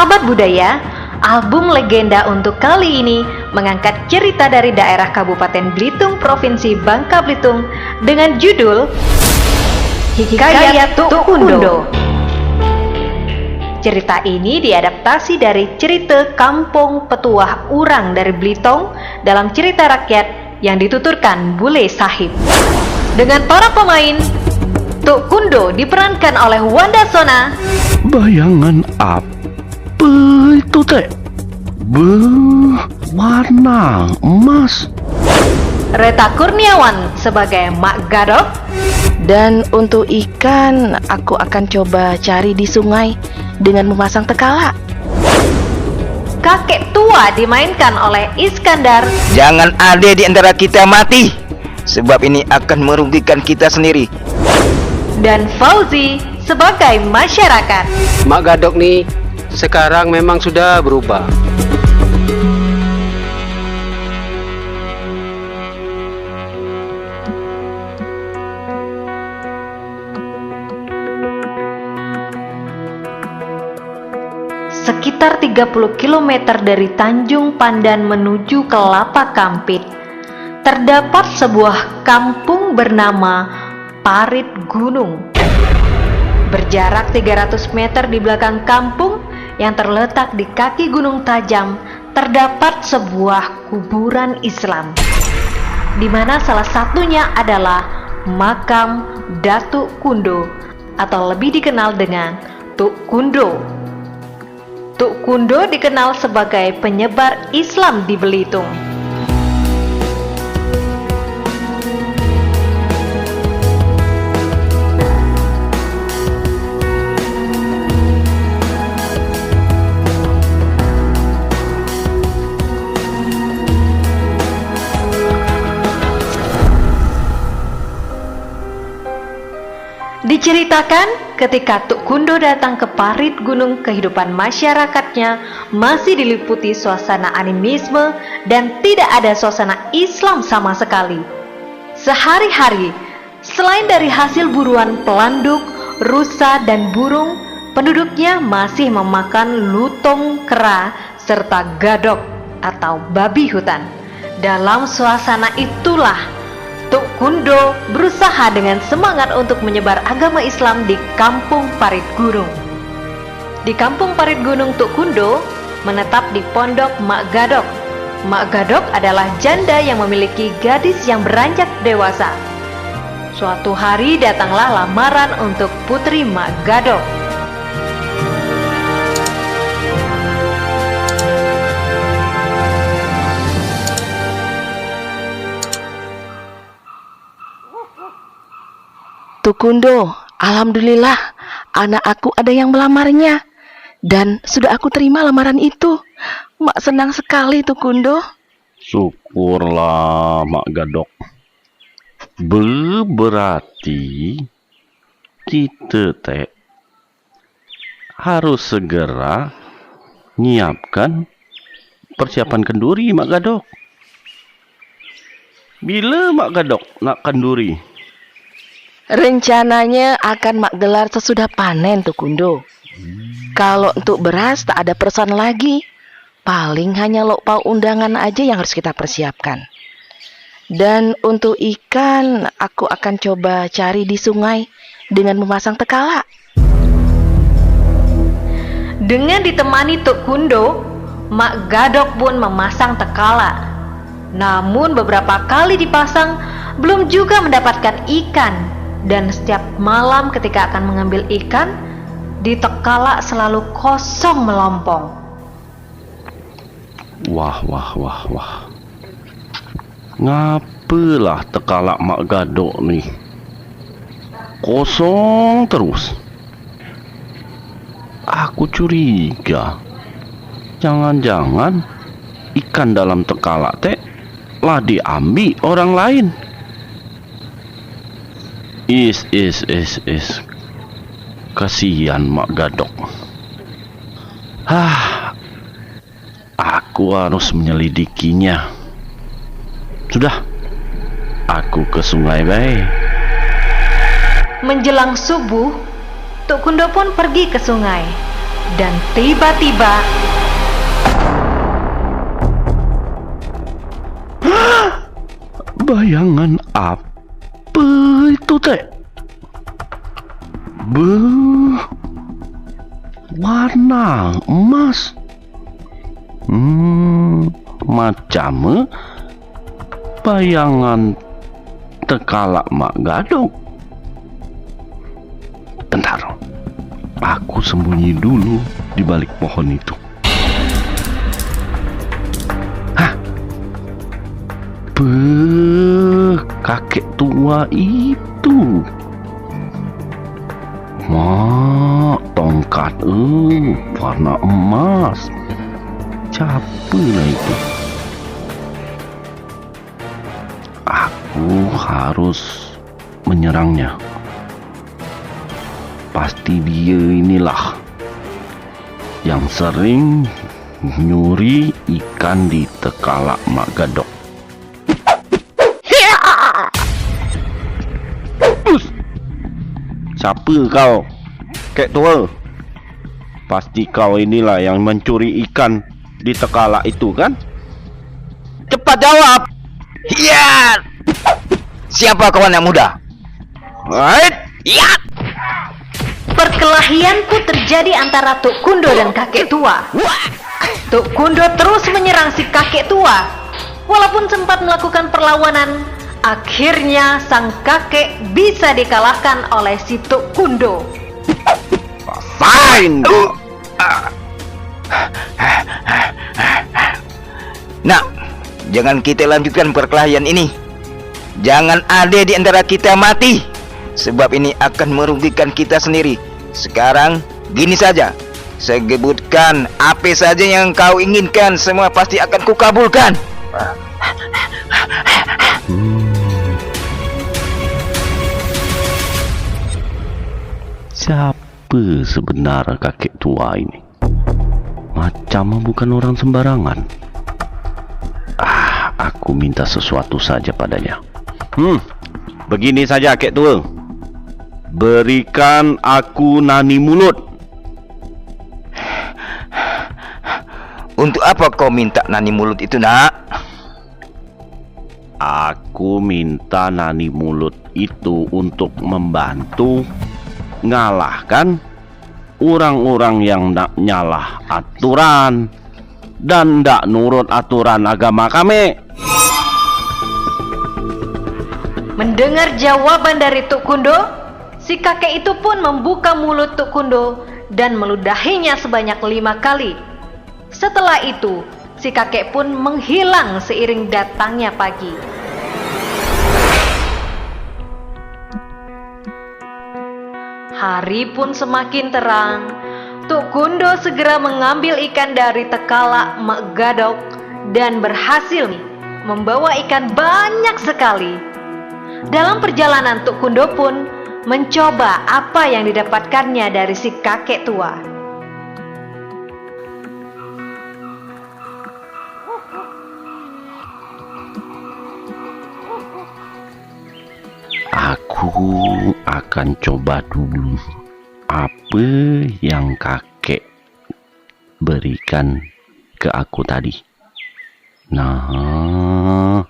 Sahabat budaya, album legenda untuk kali ini mengangkat cerita dari daerah Kabupaten Belitung, Provinsi Bangka Belitung dengan judul Hikayat Tuk Kundo. Cerita ini diadaptasi dari cerita Kampung Petuah Urang dari Belitung dalam cerita rakyat yang dituturkan Bule Sahib. Dengan para pemain, Tuk Kundo diperankan oleh Wanda Sona. Bayangan apa itu teh? Warna emas. Reta Kurniawan sebagai Mak Gadok. Dan untuk ikan, aku akan coba cari di sungai dengan memasang tekala. Kakek tua dimainkan oleh Iskandar. Jangan ada di antara kita mati, sebab ini akan merugikan kita sendiri. Dan Fauzi sebagai masyarakat. Mak Gadok nih sekarang memang sudah berubah. Sekitar 30 km dari Tanjung Pandan menuju Kelapa Kampit, terdapat sebuah kampung bernama Parit Gunung. Berjarak 300 meter di belakang kampung yang terletak di kaki Gunung Tajam, terdapat sebuah kuburan Islam, di mana salah satunya adalah makam Datuk Kundo atau lebih dikenal dengan Tuk Kundo. Tuk Kundo dikenal sebagai penyebar Islam di Belitung. Diceritakan ketika Tuk Kundo datang ke Parit Gunung, kehidupan masyarakatnya masih diliputi suasana animisme dan tidak ada suasana Islam sama sekali. Sehari-hari, selain dari hasil buruan pelanduk, rusa, dan burung, penduduknya masih memakan lutung kera serta gadok atau babi hutan. Dalam suasana itulah Tuk Kundo berusaha dengan semangat untuk menyebar agama Islam di Kampung Parit Gunung. Di Kampung Parit Gunung, Tuk Kundo menetap di pondok Mak Gadok. Mak Gadok adalah janda yang memiliki gadis yang beranjak dewasa. Suatu hari datanglah lamaran untuk putri Mak Gadok. Tuk Kundo, alhamdulillah anak aku ada yang melamarnya. Dan sudah aku terima lamaran itu. Mak senang sekali, Tuk Kundo. Syukurlah Mak Gadok. Berarti kita teh harus segera nyiapkan persiapan kenduri Mak Gadok. Bila Mak Gadok nak kenduri? Rencananya akan mak gelar sesudah panen, Tuk Kundo. Kalau untuk beras tak ada pesan lagi. Paling hanya lauk undangan aja yang harus kita persiapkan. Dan untuk ikan, aku akan coba cari di sungai dengan memasang tekala. Dengan ditemani Tuk Kundo, Mak Gadok pun memasang tekala. Namun beberapa kali dipasang, belum juga mendapatkan ikan. Dan setiap malam ketika akan mengambil ikan, di tekala selalu kosong melompong. Wah. Ngapalah tekala Mak Gadok nih? Kosong terus. Aku curiga. Jangan-jangan ikan dalam tekala teh lah diambil orang lain. Is. Kasihan Mak Gadok. Aku harus menyelidikinya. Sudah, aku ke sungai baik. Menjelang subuh, Tuk Kundo pun pergi ke sungai. Dan tiba-tiba Bayangan apa itu teh? Warna emas. Macam bayangan tekalak mak gadok. Bentar, aku sembunyi dulu di balik pohon itu. Kakek tua itu. Mak, tongkat warna emas. Siapa lah itu? Aku harus menyerangnya. Pasti dia inilah yang sering nyuri ikan di tekalak mak gadok. Siapa kau, kek tua? Pasti kau inilah yang mencuri ikan di tekalak itu, kan? Cepat jawab. Iya. Siapa kawan yang muda? Right? Iya. perkelahian pun terjadi antara Tuk Kundo dan kakek tua. Tuk Kundo terus menyerang si kakek tua. Walaupun sempat melakukan perlawanan, akhirnya sang kakek bisa dikalahkan oleh si Tuk Kundo. Fine. Nah, jangan kita lanjutkan perkelahian ini. Jangan ada di antara kita mati, sebab ini akan merugikan kita sendiri. Sekarang, gini saja. Sebutkan apa saja yang kau inginkan, semua pasti akan kukabulkan. Siapa sebenarnya kakek tua ini? Macam bukan orang sembarangan. Aku minta sesuatu saja padanya. Begini saja kakek tua. Berikan aku nani mulut. Untuk apa kau minta nani mulut itu, nak? Aku minta nani mulut itu untuk membantu ngalahkan orang-orang yang ndak nyalah aturan dan ndak nurut aturan agama kami. Mendengar jawaban dari Tuk Kundo, si kakek itu pun membuka mulut Tuk Kundo dan meludahinya sebanyak 5 kali. Setelah itu, si kakek pun menghilang seiring datangnya pagi. Hari pun semakin terang. Tuk Kundo segera mengambil ikan dari tekala Mak Gadok dan berhasil membawa ikan banyak sekali. Dalam perjalanan, Tuk Kundo pun mencoba apa yang didapatkannya dari si kakek tua. Aku akan coba dulu apa yang kakek berikan ke aku tadi. Nah,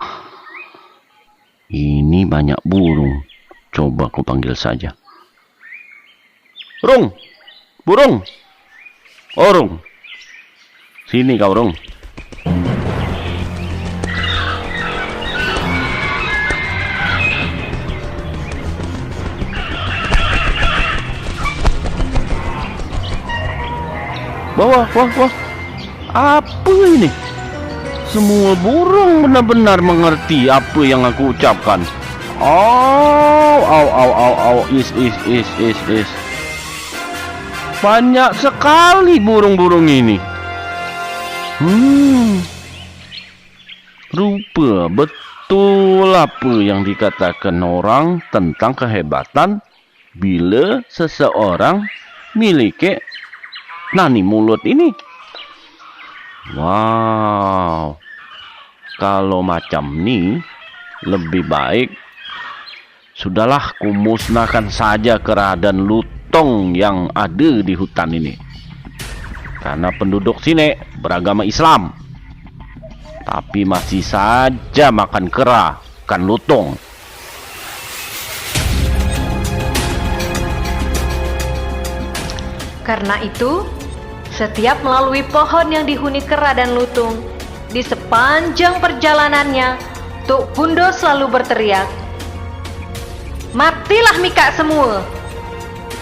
ini banyak burung. Coba aku panggil saja. Rung, burung. Oh, Rung. Sini kau, Rung. Wah. Apa ini? Semua burung benar-benar mengerti apa yang aku ucapkan. Is. Banyak sekali burung-burung ini. Rupa betul apa yang dikatakan orang tentang kehebatan bila seseorang miliki nani mulut ini. Wow. Kalau macam ni, lebih baik sudahlah kumusnahkan saja kera dan lutong yang ada di hutan ini. karena penduduk sini beragama Islam, tapi masih saja makan kera, ikan lutung. Karena itu, setiap melalui pohon yang dihuni kera dan lutung, di sepanjang perjalanannya, Tuk Kundo selalu berteriak, "Matilah Mika semua!"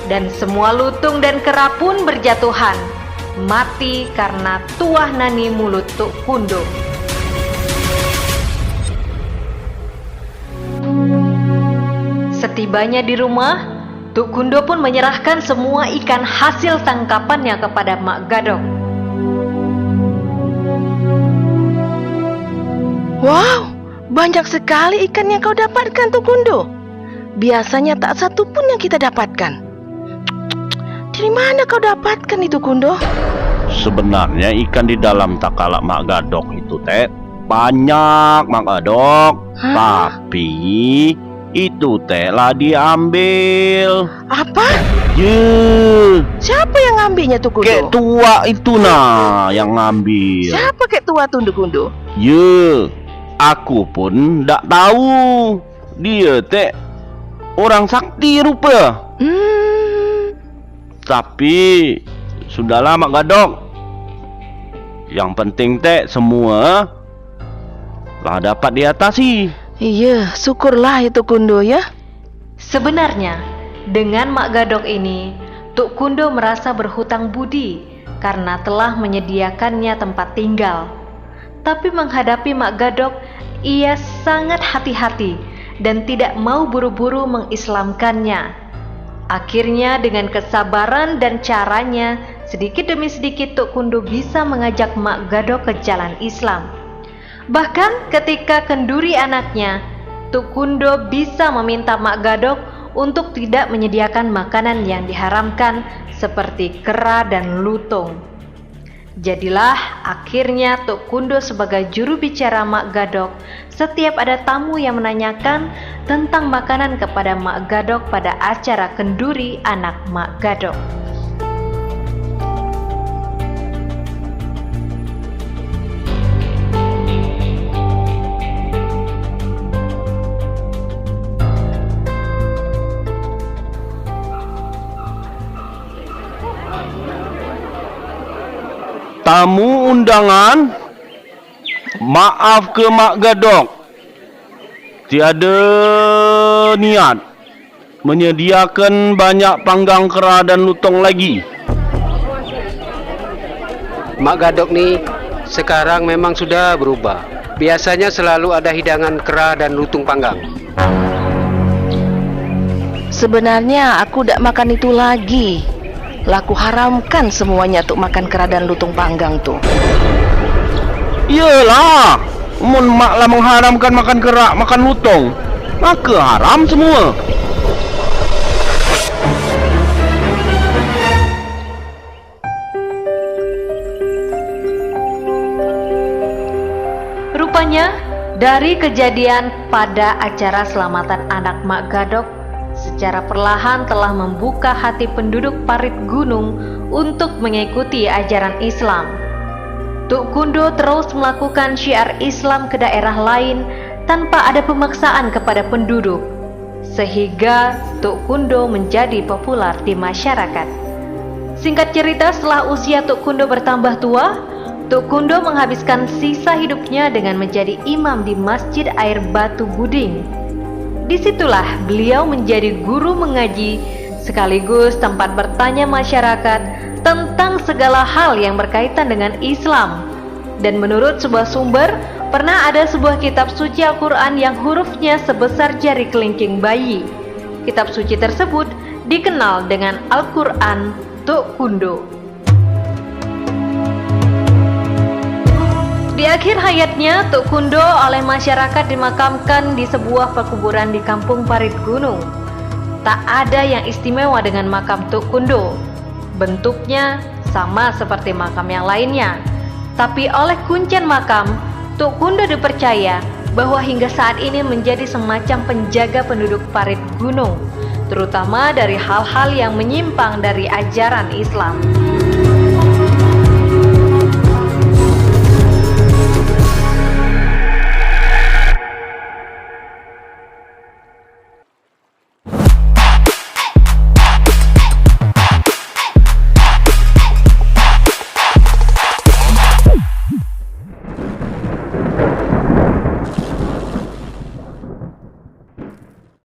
Dan semua lutung dan kera pun berjatuhan, mati karena tuah nani mulut Tuk Kundo. Setibanya di rumah, Tuk Kundo pun menyerahkan semua ikan hasil tangkapannya kepada Mak Gadok. Wow, banyak sekali ikan yang kau dapatkan, Tuk Kundo. Biasanya tak satu pun yang kita dapatkan. Dari mana kau dapatkan itu, Kundo? Sebenarnya ikan di dalam takalak Mak Gadok itu teh banyak, Mak Gadok. Tapi itu teh lah diambil. Apa? Ye, Siapa yang ngambilnya, Tuk Kundo? kek tua itu nah yang ngambil. Siapa kek tua tu, Tuk Kundo? Ye, aku pun ndak tahu. Dia teh orang sakti rupa. Tapi sudahlah Mak Gadok. Yang penting teh semua lah dapat diatasi. Iya, syukurlah itu, Kundo ya. Sebenarnya, dengan Mak Gadok ini, Tuk Kundo merasa berhutang budi karena telah menyediakannya tempat tinggal. Tapi menghadapi Mak Gadok, ia sangat hati-hati dan tidak mau buru-buru mengislamkannya. Akhirnya dengan kesabaran dan caranya, sedikit demi sedikit Tuk Kundo bisa mengajak Mak Gadok ke jalan Islam. Bahkan ketika kenduri anaknya, Tuk Kundo bisa meminta Mak Gadok untuk tidak menyediakan makanan yang diharamkan seperti kera dan lutung. Jadilah akhirnya Tuk Kundo sebagai juru bicara Mak Gadok setiap ada tamu yang menanyakan tentang makanan kepada Mak Gadok pada acara kenduri anak Mak Gadok. Tamu undangan, maaf ke Mak Gadok, tiada niat menyediakan banyak panggang kera dan lutung lagi. Mak Gadok nih sekarang memang sudah berubah. Biasanya selalu ada hidangan kera dan lutung panggang. Sebenarnya aku tidak makan itu lagi. Laku haramkan semuanya untuk makan kera dan lutung panggang tuh. Iyalah, mun mak lah mengharamkan makan kera, makan lutung, maka haram semua. Rupanya, dari kejadian pada acara selamatan anak Mak Gadok, secara perlahan telah membuka hati penduduk Parit Gunung untuk mengikuti ajaran Islam. Tuk Kundo terus melakukan syiar Islam ke daerah lain tanpa ada pemaksaan kepada penduduk, sehingga Tuk Kundo menjadi populer di masyarakat. Singkat cerita, setelah usia Tuk Kundo bertambah tua, Tuk Kundo menghabiskan sisa hidupnya dengan menjadi imam di Masjid Air Batu Buding. Disitulah beliau menjadi guru mengaji sekaligus tempat bertanya masyarakat tentang segala hal yang berkaitan dengan Islam. Dan menurut sebuah sumber, pernah ada sebuah kitab suci Al-Quran yang hurufnya sebesar jari kelingking bayi. Kitab suci tersebut dikenal dengan Al-Quran Tuk Kundo. Di akhir hayatnya, Tuk Kundo oleh masyarakat dimakamkan di sebuah perkuburan di kampung Parit Gunung. Tak ada yang istimewa dengan makam Tuk Kundo. Bentuknya sama seperti makam yang lainnya. Tapi oleh kuncen makam, Tuk Kundo dipercaya bahwa hingga saat ini menjadi semacam penjaga penduduk Parit Gunung, terutama dari hal-hal yang menyimpang dari ajaran Islam.